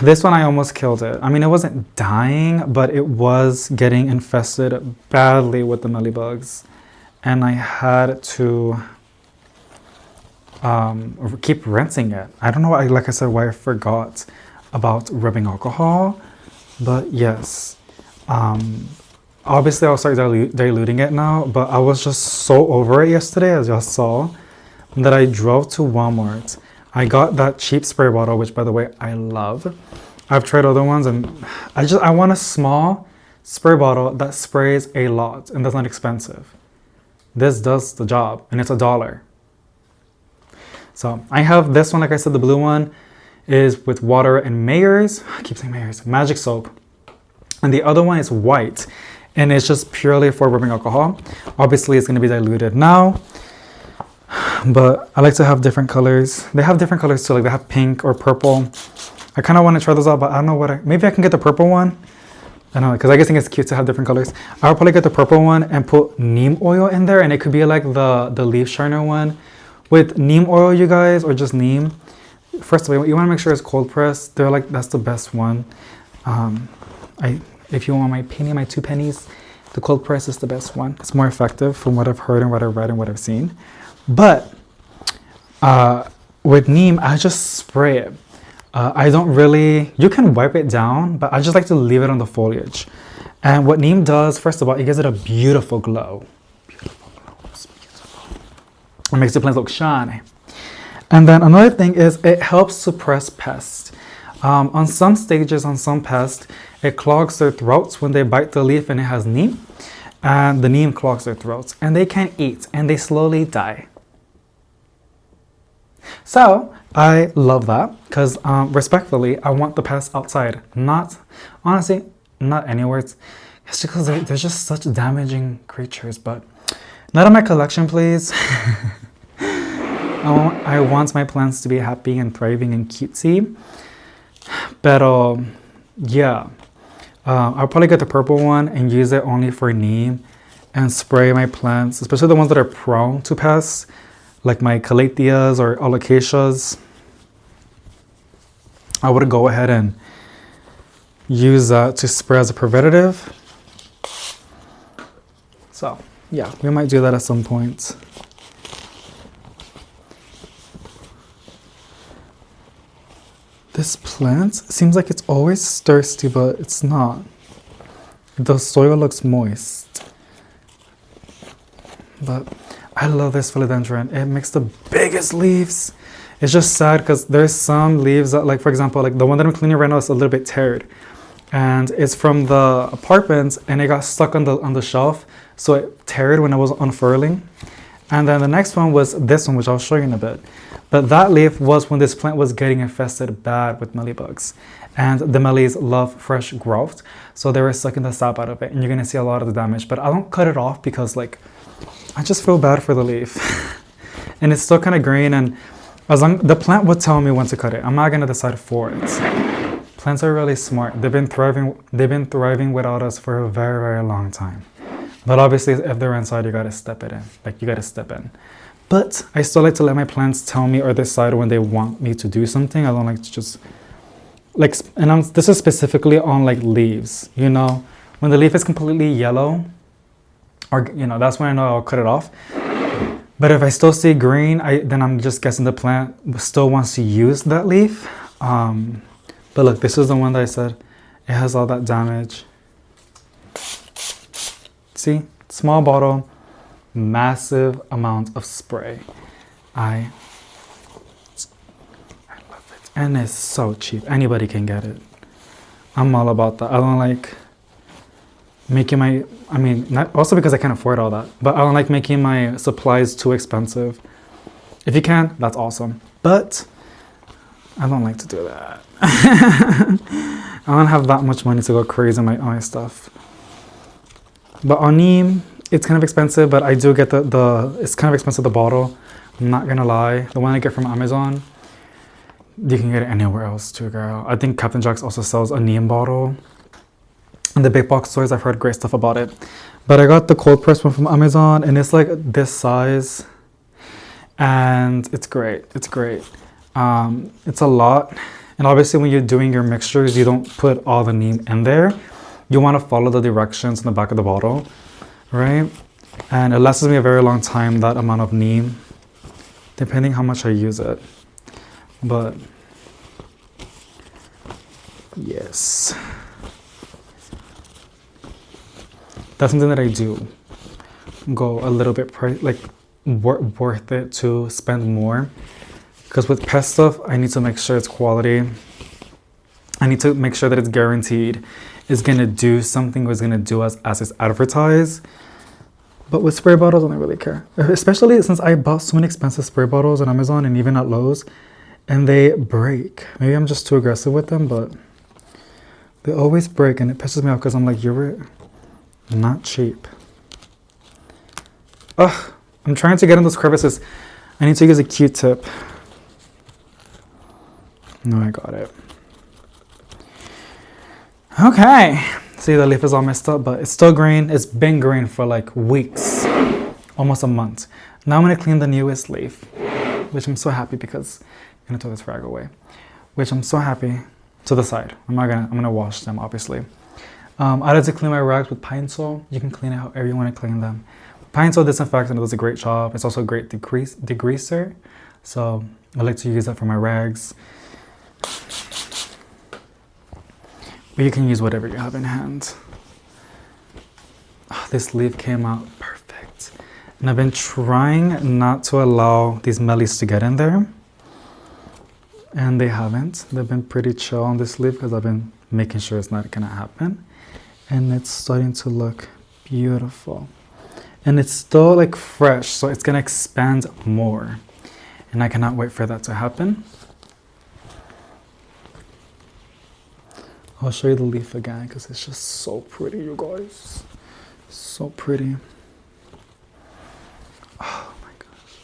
This one I almost killed it. I mean, it wasn't dying, but it was getting infested badly with the mealybugs. And I had to keep rinsing it. I don't know why, like I said, why I forgot about rubbing alcohol. But yes, obviously I'll start diluting it now, but I was just so over it yesterday, as y'all saw, that I drove to Walmart. I got that cheap spray bottle, which by the way, I love. I've tried other ones and I want a small spray bottle that sprays a lot and that's not expensive. This does the job and it's $1. So I have this one, like I said, the blue one is with water and Mayors. I keep saying Mayors, magic soap. And the other one is white and it's just purely for rubbing alcohol. Obviously it's going to be diluted now, but I like to have different colors. They have different colors too, like they have pink or purple. I kind of want to try those out, but I don't know maybe I can get the purple one. I don't know, because I guess think it's cute to have different colors. I'll probably get the purple one and put neem oil in there, and it could be like the leaf shiner one with neem oil, you guys, or just neem. First of all, you want to make sure it's cold pressed. They're like, that's the best one. If you want my penny, my 2 pennies, the cold press is the best one. It's more effective from what I've heard and what I've read and what I've seen. But with neem, I just spray it. I don't really, you can wipe it down, but I just like to leave it on the foliage. And what neem does, first of all, it gives it a beautiful glow. Beautiful glow, it's beautiful. It makes the plants look shiny. And then another thing is it helps suppress pests. On some stages, on some pests, it clogs their throats when they bite the leaf and it has neem. And the neem clogs their throats and they can't eat and they slowly die. So I love that because respectfully, I want the pests outside, honestly, not anywhere. It's just because they're just such damaging creatures, but not in my collection, please. I want my plants to be happy and thriving and cutesy. But yeah, I'll probably get the purple one and use it only for neem and spray my plants, especially the ones that are prone to pests, like my calatheas or alocasias. I would go ahead and use that to spray as a preventative. So yeah, we might do that at some point. This plant seems like it's always thirsty, but it's not. The soil looks moist. But I love this philodendron. It makes the biggest leaves. It's just sad because there's some leaves that, like for example, like the one that I'm cleaning right now is a little bit teared. And it's from the apartments and it got stuck on the shelf. So it teared when I was unfurling. And then the next one was this one, which I'll show you in a bit. But that leaf was when this plant was getting infested bad with mealybugs. And the mealies love fresh growth. So they were sucking the sap out of it. And you're gonna see a lot of the damage. But I don't cut it off because like, I just feel bad for the leaf. And it's still kind of green, and the plant would tell me when to cut it. I'm not gonna decide for it. Plants are really smart. They've been thriving without us for a very, very long time. But obviously if they're inside, you gotta step it in. Like you gotta step in. But I still like to let my plants tell me or decide when they want me to do something. I don't like to just like, and this is specifically on like leaves, you know, when the leaf is completely yellow, or, you know, that's when I know I'll cut it off. But if I still see green, then I'm just guessing the plant still wants to use that leaf. But look, this is the one that I said, it has all that damage. See, small bottle, massive amount of spray. I love it. And it's so cheap, anybody can get it. I'm all about that. I don't like making also because I can't afford all that, but I don't like making my supplies too expensive. If you can, that's awesome. But I don't like to do that. I don't have that much money to go crazy on my stuff. But on neem, it's kind of expensive, but I do get it's kind of expensive, the bottle. I'm not gonna lie. The one I get from Amazon, you can get it anywhere else too, girl. I think Captain Jack's also sells a neem bottle. in the big box stores. I've heard great stuff about it. But I got the cold press one from Amazon, and it's like this size, and it's great. It's great. It's a lot, and obviously when you're doing your mixtures, you don't put all the neem in there. You want to follow the directions in the back of the bottle, right? And it lasts me a very long time, that amount of neem, depending how much I use it. But yes, that's something that I do go a little bit worth it to spend more, because with pest stuff I need to make sure it's quality. I need to make sure that it's guaranteed it's gonna do something, or it's gonna do as it's advertised. But with spray bottles, I don't really care, especially since I bought so many expensive spray bottles on Amazon and even at Lowe's, and they break. Maybe I'm just too aggressive with them, but they always break, and it pisses me off because I'm like, you're not cheap. Ugh, I'm trying to get in those crevices. I need to use a Q-tip. No, I got it. Okay. See, the leaf is all messed up, but it's still green. It's been green for like weeks, almost a month. Now I'm gonna clean the newest leaf, which I'm so happy because I'm gonna throw this rag away, which I'm so happy. To the side. I'm gonna wash them, obviously. I like to clean my rags with Pine Sol. You can clean it however you want to clean them. Pine Sol disinfectant does a great job. It's also a great degreaser. So I like to use that for my rags. But you can use whatever you have in hand. Oh, this leaf came out perfect. And I've been trying not to allow these mellies to get in there. And they haven't. They've been pretty chill on this leaf because I've been making sure it's not gonna happen. And it's starting to look beautiful. And it's still like fresh, so it's gonna expand more. And I cannot wait for that to happen. I'll show you the leaf again because it's just so pretty, you guys. So pretty. Oh my gosh.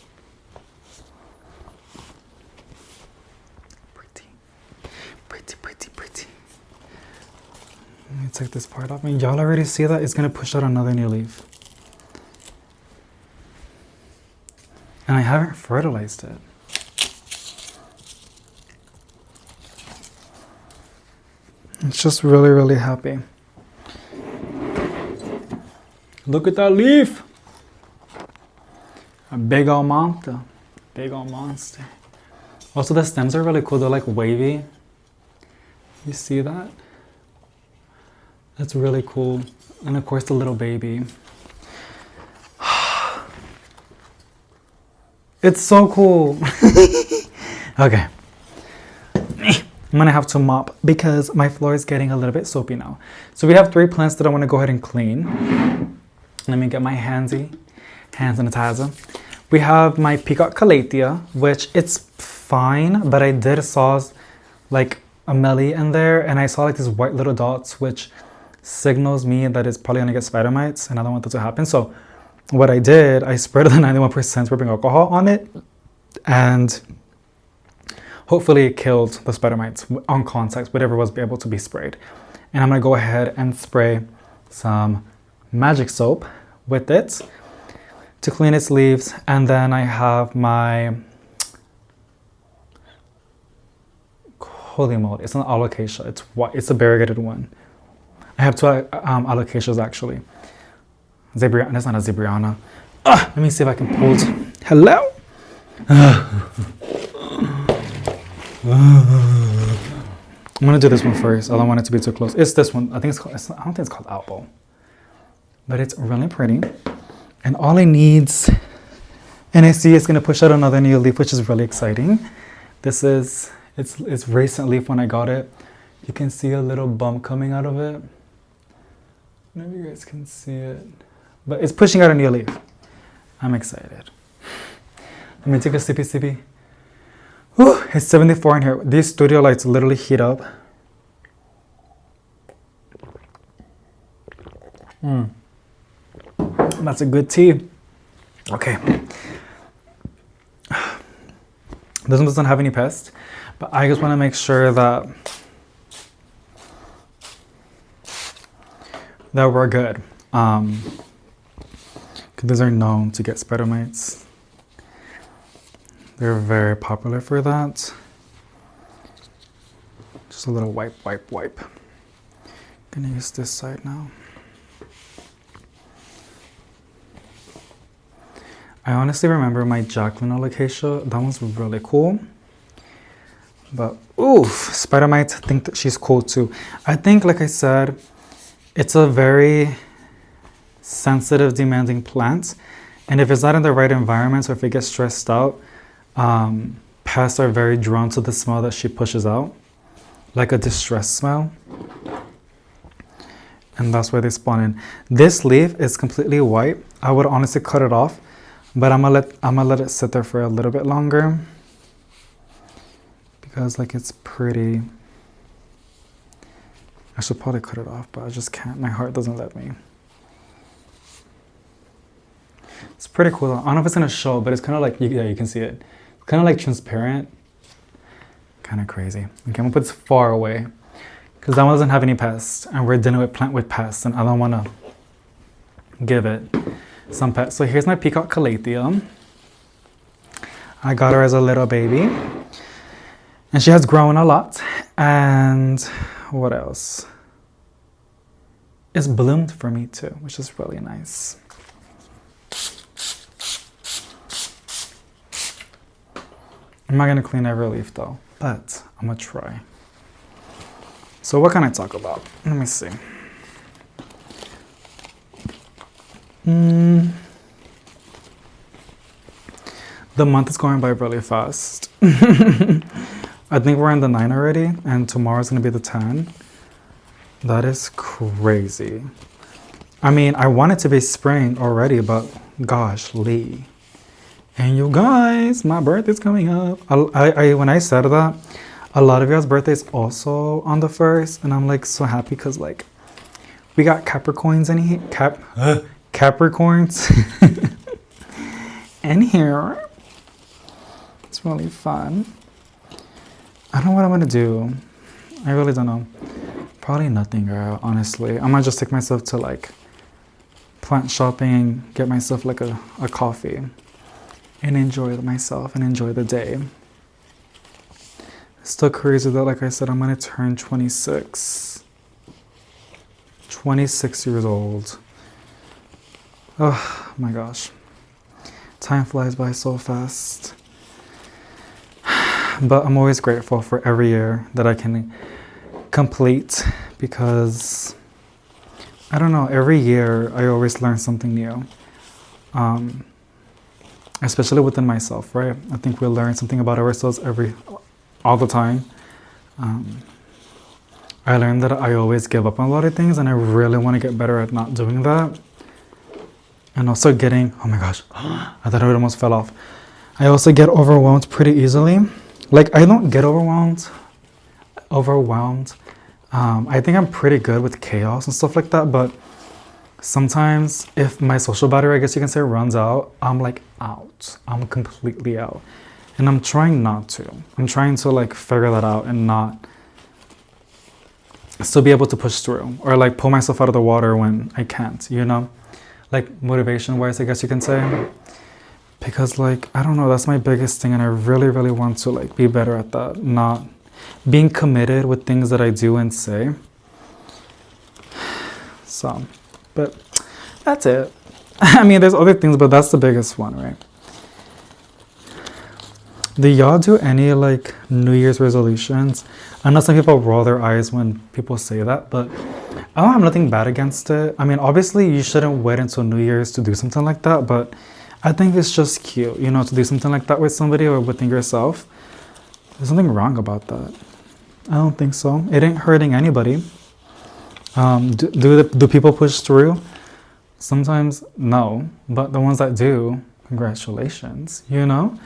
Pretty. Pretty, pretty, pretty. Let me take this part off. And y'all already see that? It's gonna push out another new leaf. And I haven't fertilized it. It's just really, really happy. Look at that leaf. A big old monster. Big old monster. Also, the stems are really cool. They're like wavy. You see that? That's really cool. And of course, the little baby. It's so cool. Okay. I'm gonna have to mop because my floor is getting a little bit soapy now. So we have 3 plants that I want to go ahead and clean. Let me get my hand sanitizer. We have my peacock calathea, which it's fine, but I did saw like a melee in there, and I saw like these white little dots, which signals me that it's probably gonna get spider mites, and I don't want that to happen. So what I did, I sprayed the 91% rubbing alcohol on it, and hopefully it killed the spider mites on contact, whatever was able to be sprayed. And I'm gonna go ahead and spray some magic soap with it to clean its leaves. And then I have my, holy moly, it's an alocasia. It's white, it's a variegated one. I have 2 alocasias actually. Zebriana, that's not a zebriana. Let me see if I can pull it. Hello? I'm gonna do this one first. I don't want it to be too close. It's this one. I think it's called, I don't think it's called apple. But it's really pretty. And all it needs, and I see it's gonna push out another new leaf, which is really exciting. This is, it's recent leaf when I got it. You can see a little bump coming out of it. Maybe you guys can see it. But it's pushing out a new leaf. I'm excited. Let me take a sippy. Whew, it's 74 in here. These studio lights literally heat up. That's a good tea. Okay. This one doesn't have any pests, but I just want to make sure that that we're good. 'Cause these are known to get spider mites. They're very popular for that. Just a little wipe. Gonna use this side now. I honestly remember my Jacqueline alocasia. That one's really cool. But oof, spider mites think that she's cool too. I think, like I said, it's a very sensitive, demanding plant. And if it's not in the right environment or if it gets stressed out, pests are very drawn to the smell that she pushes out, like a distress smell. And that's where they spawn in. This leaf is completely white. I would honestly cut it off, but I'm gonna let it sit there for a little bit longer because like it's pretty. I should probably cut it off, but I just can't. My heart doesn't let me. It's pretty cool. I don't know if it's gonna show, but it's kind of like, yeah, you can see it. It's kind of like transparent. Kind of crazy. Okay, I'm gonna put this far away because that one doesn't have any pests, and we're dealing with plant with pests, and I don't want to give it some pests. So here's my peacock calathea. I got her as a little baby, and she has grown a lot. And what else? It's bloomed for me too, which is really nice. I'm not gonna clean every leaf though, but I'm gonna try. So what can I talk about? Let me see. The month is going by really fast. I think we're in the 9 already, and tomorrow's gonna be the 10. That is crazy. I mean, I want it to be spring already, but gosh, Lee. And you guys, my birthday's coming up. I when I said that, a lot of y'all's birthdays also on the 1st, and I'm like so happy because like we got Capricorns in here. Capricorns in here. It's really fun. I don't know what I'm gonna do. I really don't know. Probably nothing, girl, honestly. I might just take myself to like plant shopping and get myself like a coffee and enjoy myself and enjoy the day. It's still crazy that, like I said, I'm gonna turn 26. 26 years old. Oh my gosh. Time flies by so fast. But I'm always grateful for every year that I can complete because, I don't know, every year I always learn something new. Especially within myself, right? I think we learn something about ourselves all the time. I learned that I always give up on a lot of things, and I really want to get better at not doing that. And also getting, oh my gosh, I thought it almost fell off. I also get overwhelmed pretty easily. Like, I don't get overwhelmed. I think I'm pretty good with chaos and stuff like that, but sometimes if my social battery, I guess you can say, runs out, I'm like out. I'm completely out. And I'm trying not to. I'm trying to like figure that out and not still be able to push through or like pull myself out of the water when I can't, you know? Like motivation wise, I guess you can say. Because like, I don't know, that's my biggest thing, and I really, really want to like be better at that. Not being committed with things that I do and say. So, but that's it. I mean, there's other things, but that's the biggest one, right? Do y'all do any like New Year's resolutions? I know some people roll their eyes when people say that, but I don't have nothing bad against it. I mean, obviously you shouldn't wait until New Year's to do something like that, but I think it's just cute, you know, to do something like that with somebody or within yourself. There's nothing wrong about that. I don't think so. It ain't hurting anybody. Do people push through? Sometimes no, but the ones that do, congratulations, you know?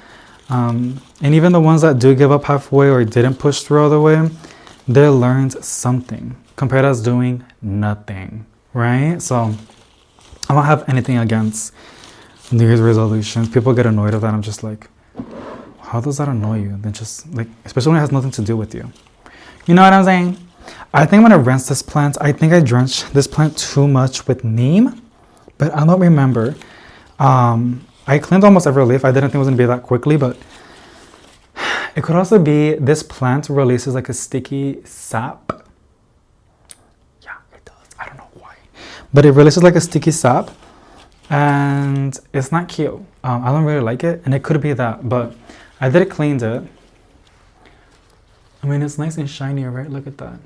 And even the ones that do give up halfway or didn't push through all the way, they learned something compared to us doing nothing, right? So I don't have anything against New Year's resolutions. People get annoyed at that. I'm just like, how does that annoy you? Then just like, especially when it has nothing to do with you. You know what I'm saying? I think I'm gonna rinse this plant. I think I drenched this plant too much with neem, but I don't remember. I cleaned almost every leaf. I didn't think it was gonna be that quickly, but it could also be this plant releases like a sticky sap. Yeah, it does. I don't know why, but it releases like a sticky sap, and it's not cute. I don't really like it, and it could be that, but I did clean it. I mean, it's nice and shiny, right? Look at that.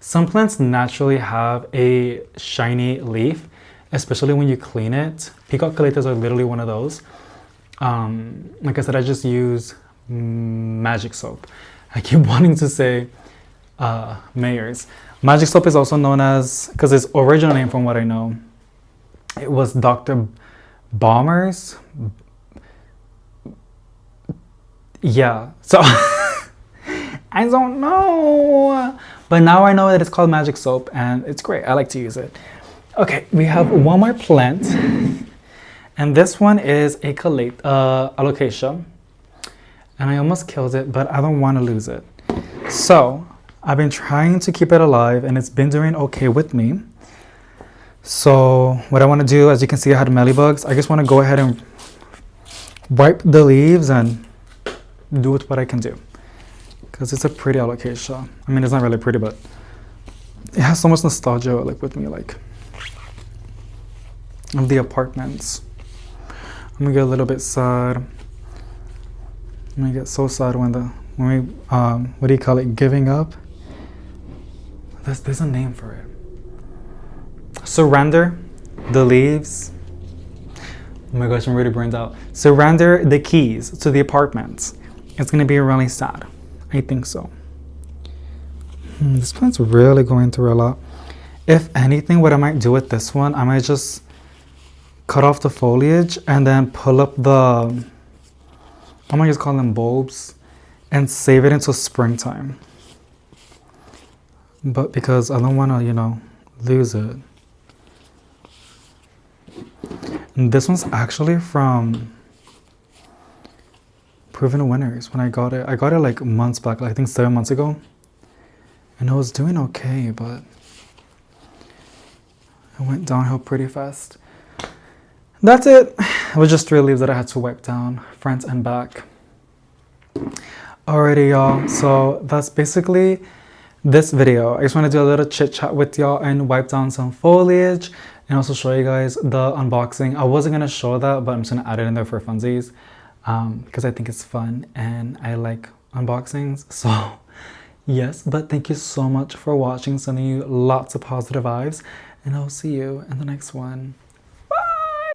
Some plants naturally have a shiny leaf, especially when you clean it. Peacock calyptus are literally one of those. Like I said, I just use magic soap. I keep wanting to say Mayors. Magic soap is also known as, because its original name from what I know, it was Dr. Balmer's. Yeah, so I don't know. But now I know that it's called magic soap and it's great. I like to use it. Okay, we have one more plant. And this one is a alocasia. And I almost killed it, but I don't want to lose it. So I've been trying to keep it alive and it's been doing okay with me. So what I want to do, as you can see, I had mealybugs. I just want to go ahead and wipe the leaves and do with what I can do. Because it's a pretty alocasia. I mean, it's not really pretty, but it has so much nostalgia like with me, like of the apartments. I'm gonna get a little bit sad. I'm gonna get so sad when we what do you call it? Giving up. There's a name for it. Surrender the leaves. Oh my gosh, I'm really burned out. Surrender the keys to the apartments. It's gonna be really sad. I think so. This plant's really going through a lot. If anything, what I might do with this one, I might just cut off the foliage and then pull up the, I might just call them bulbs, and save it until springtime. But because I don't want to, lose it. And this one's actually from Proven Winners. When I got it like months back, I think 7 months ago, and I was doing okay, but it went downhill pretty fast. That's it. It was just 3 leaves that I had to wipe down, front and back. Alrighty, y'all, so that's basically this video. I just want to do a little chit chat with y'all and wipe down some foliage and also show you guys the unboxing. I wasn't going to show that, but I'm just going to add it in there for funsies. Because I think it's fun and I like unboxings. So yes, but thank you so much for watching, sending you lots of positive vibes, and I'll see you in the next one.